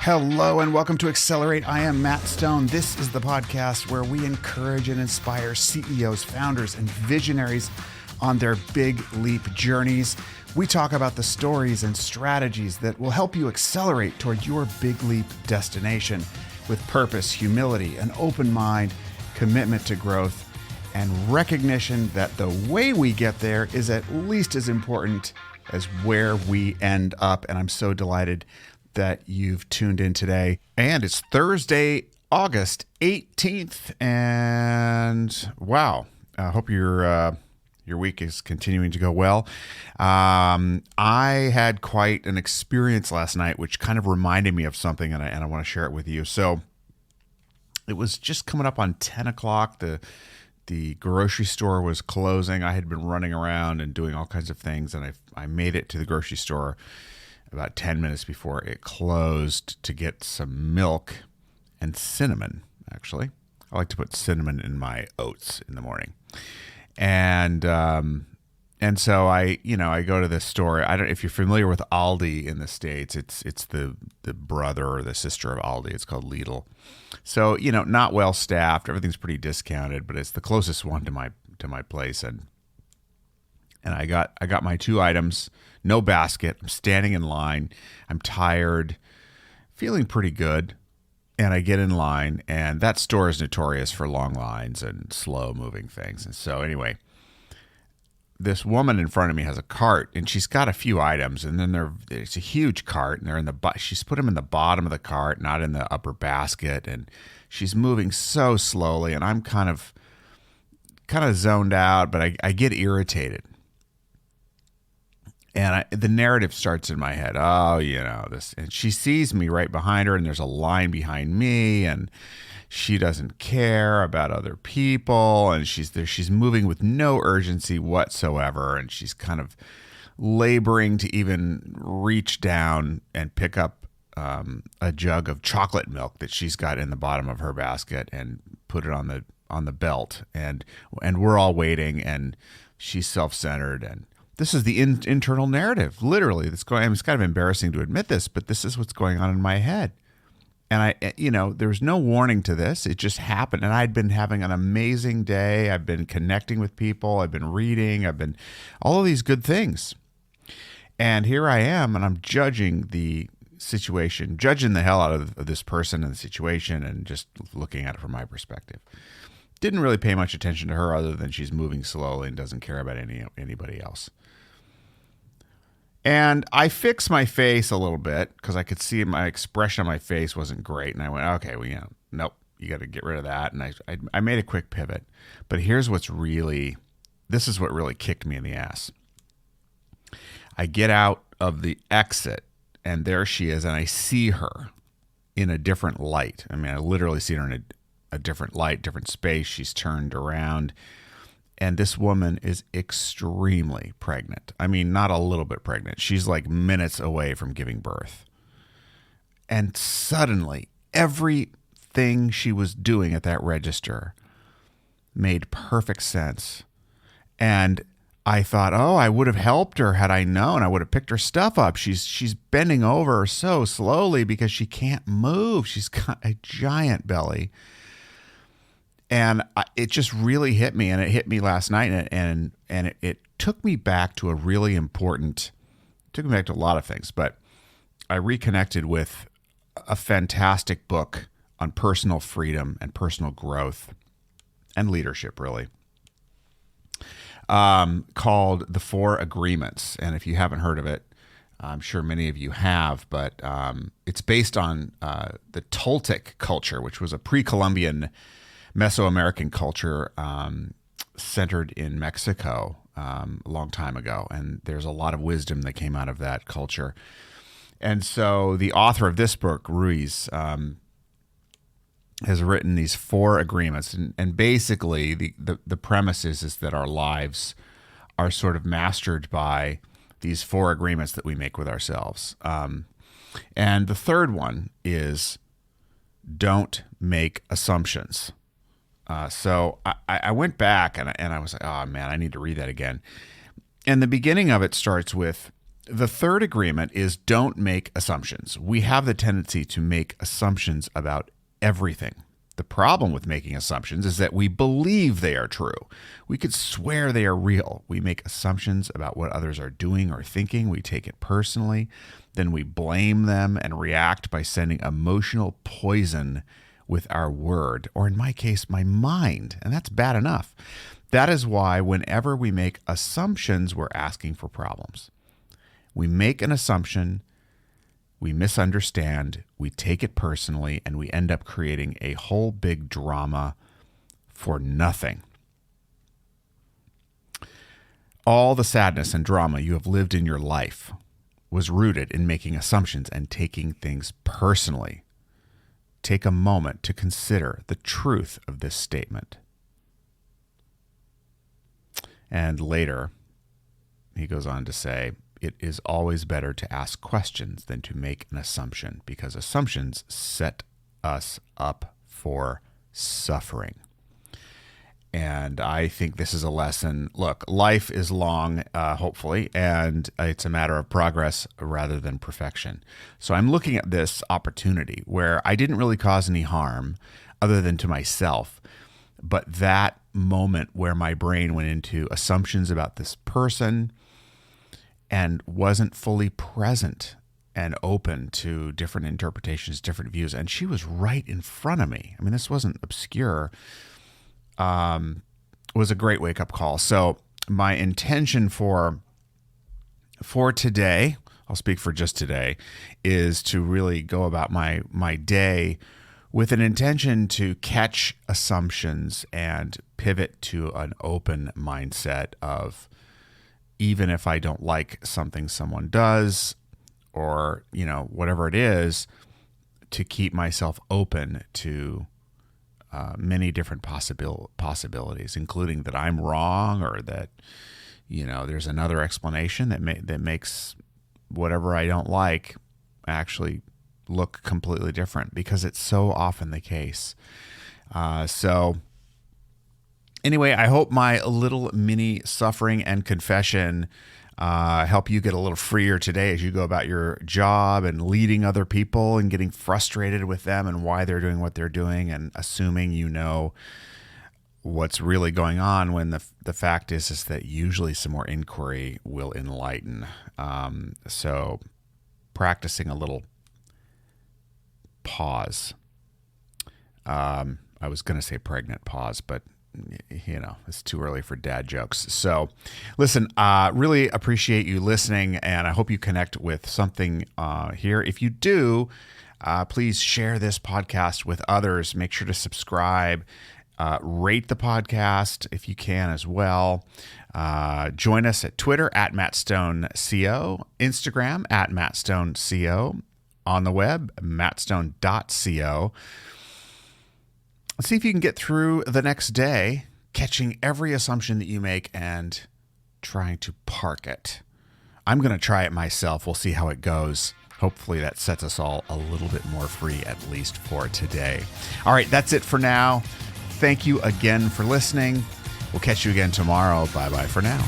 Hello and welcome to Accelerate. I am Matt Stone. This is the podcast where we encourage and inspire CEOs, founders, and visionaries on their big leap journeys. We talk about the stories and strategies that will help you accelerate toward your big leap destination with purpose, humility, an open mind, commitment to growth, and recognition that the way we get there is at least as important as where we end up. And I'm so delighted that you've tuned in today. And it's Thursday, August 18th. And wow, I hope your week is continuing to go well. I had quite an experience last night, which kind of reminded me of something, and I want to share it with you. So it was just coming up on 10 o'clock. The grocery store was closing. I had been running around and doing all kinds of things, and I made it to the grocery store about 10 minutes before it closed to get some milk and cinnamon, actually. I like to put cinnamon in my oats in the morning. And so I go to this store. I don't, if you're familiar with Aldi in the States, it's the brother or the sister of Aldi. It's called Lidl. So, not well staffed. Everything's pretty discounted, but it's the closest one to my place. And I got my two items, no basket. I'm standing in line. I'm tired, feeling pretty good. And I get in line, and that store is notorious for long lines and slow moving things. And so anyway, this woman in front of me has a cart, and she's got a few items, and then it's a huge cart, and she's put them in the bottom of the cart, not in the upper basket, and she's moving so slowly, and I'm kind of zoned out, but I get irritated. And the narrative starts in my head. Oh, this. And she sees me right behind her, and there's a line behind me, and she doesn't care about other people, and she's moving with no urgency whatsoever, and she's kind of laboring to even reach down and pick up a jug of chocolate milk that she's got in the bottom of her basket and put it on the belt, and we're all waiting, and she's self-centered, and this is the internal narrative, literally, that's going. It's kind of embarrassing to admit this, but this is what's going on in my head. And there was no warning to this. It just happened. And I'd been having an amazing day. I've been connecting with people. I've been reading. I've been all of these good things. And here I am, and I'm judging the situation, judging the hell out of this person and the situation, and just looking at it from my perspective. Didn't really pay much attention to her other than she's moving slowly and doesn't care about anybody else. And I fixed my face a little bit because I could see my expression on my face wasn't great. And I went, okay, well, nope, you got to get rid of that. And I made a quick pivot. But this is what really kicked me in the ass. I get out of the exit, and there she is, and I see her in a different light. I mean, I literally see her in a different light, different space. She's turned around. And this woman is extremely pregnant. I mean, not a little bit pregnant. She's like minutes away from giving birth. And suddenly, everything she was doing at that register made perfect sense. And I thought, I would have helped her had I known. I would have picked her stuff up. She's bending over so slowly because she can't move. She's got a giant belly. And it just really hit me, and it hit me last night, and it took me back to a really important, took me back to a lot of things, but I reconnected with a fantastic book on personal freedom and personal growth and leadership, really, called The Four Agreements. And if you haven't heard of it, I'm sure many of you have, but it's based on the Toltec culture, which was a pre-Columbian Mesoamerican culture centered in Mexico a long time ago. And there's a lot of wisdom that came out of that culture. And so the author of this book, Ruiz, has written these four agreements. And basically the premise is that our lives are sort of mastered by these four agreements that we make with ourselves. And the third one is don't make assumptions. So I went back and I was like, oh man, I need to read that again. And the beginning of it starts with, The third agreement is don't make assumptions. We have the tendency to make assumptions about everything. The problem with making assumptions is that we believe they are true. We could swear they are real. We make assumptions about what others are doing or thinking. We take it personally. Then we blame them and react by sending emotional poison with our word, or in my case, my mind. And that's bad enough. That is why whenever we make assumptions, we're asking for problems. We make an assumption, we misunderstand, we take it personally, and we end up creating a whole big drama for nothing. All the sadness and drama you have lived in your life was rooted in making assumptions and taking things personally. Take a moment to consider the truth of this statement. And later, he goes on to say, it is always better to ask questions than to make an assumption, because assumptions set us up for suffering. And I think this is a lesson. Look, life is long, hopefully, and it's a matter of progress rather than perfection. So I'm looking at this opportunity where I didn't really cause any harm other than to myself. But that moment where my brain went into assumptions about this person and wasn't fully present and open to different interpretations, different views. And she was right in front of me. I mean, this wasn't obscure. Was a great wake-up call. So my intention for today, I'll speak for just today, is to really go about my day with an intention to catch assumptions and pivot to an open mindset of, even if I don't like something someone does, or, whatever it is, to keep myself open to many different possibilities, including that I'm wrong, or that, there's another explanation that makes whatever I don't like actually look completely different, because it's so often the case. So anyway, I hope my little mini suffering and confession help you get a little freer today as you go about your job and leading other people and getting frustrated with them and why they're doing what they're doing, and assuming what's really going on, when the fact is that usually some more inquiry will enlighten. So practicing a little pause. I was going to say pregnant pause, but it's too early for dad jokes. So listen, really appreciate you listening, and I hope you connect with something here. If you do, please share this podcast with others. Make sure to subscribe, rate the podcast if you can as well. Join us at Twitter at MattStoneCO, Instagram at MattStoneCO, on the web, mattstone.co. See if you can get through the next day, catching every assumption that you make and trying to park it. I'm going to try it myself. We'll see how it goes. Hopefully that sets us all a little bit more free, at least for today. All right, that's it for now. Thank you again for listening. We'll catch you again tomorrow. Bye-bye for now.